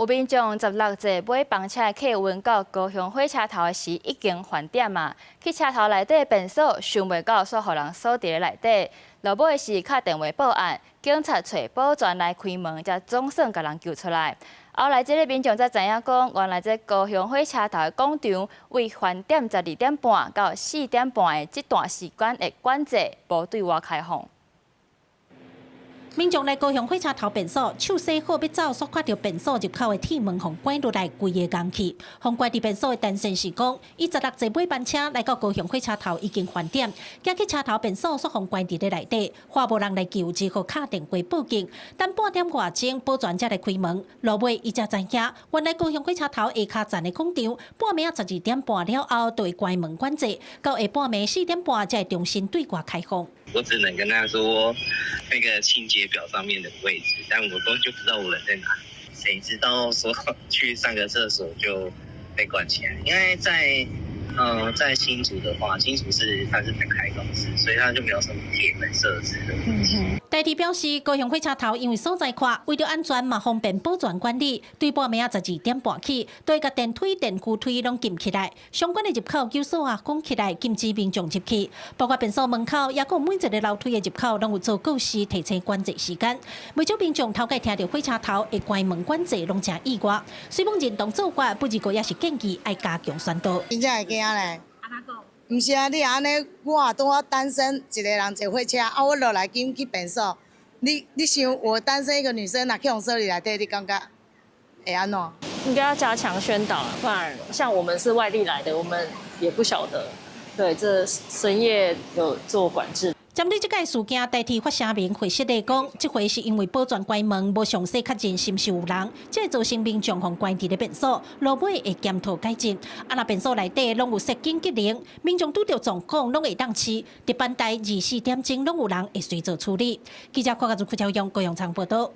有民眾16節買房車客運到高雄火車頭的時，已經返點嘛。去車頭內底便所，想袂到煞互人鎖佇內底。落尾是敲電話報案，警察找保全來開門，才總算甲人救出來。後來這個民眾才知影講，原來這高雄火車頭的廣場為返點12點半到4點半的這段時間的管制，無對外開放。民眾來高雄火車頭便所，手洗好要走，所看到便所入口的鐵門互關落來，規個工去。互關佇便所的陳先是講，伊16節買班車來到高雄火車頭已經返點，行去車頭便所所互關佇咧內底，話無人來救，只好敲電話報警。等半點外鐘，保全才來開門。落尾伊才知影，原來高雄火車頭下骹站的廣場，半暝12點半了後就會關門管制，到下半暝4點半才會重新對外開放。我只能跟他說那個清潔表上面的位置，但我根本就不知道我人在哪裡。誰知道說去上個廁所就被關起來？因為在新竹的話，新竹它是很開放式，所以它就沒有什麼鐵門設置的。代替表示，高雄火車頭因為所在寬，為了安全嘛方便保全管理，對半暝12點半起，對個電梯、電扶梯攏禁起來，相關的入口鑰鎖啊關起來，禁止民眾入去。包括便所門口，也有每一個樓梯的入口，攏有做告示提醒管制時間。未少民眾頭蓋聽到火車頭會關門管制，攏真意外。雖講認同做法，不過也是建議愛加強宣導。真正會驚咧？唔是啊，你安尼，我拄好單身一個人坐火車，啊，我落來緊去便所。你想，我單身一個女生，若去用鎖裡內底，你感覺會安怎？應該要加強宣導，不然像我們是外地來的，我們也不曉得。對，這深夜有做管制。針對這個事件，代替發聲明回釋咧講，這回是因為保全關門，無詳細確認是毋是有人，這會造成民眾互關佇咧便所，落尾會檢討改進。啊，若便所內底攏有實景機能，民眾拄到狀況攏會當市，值班台24點鐘攏有人會隨做處理。記者郭家祖、屈超陽高雄場報道。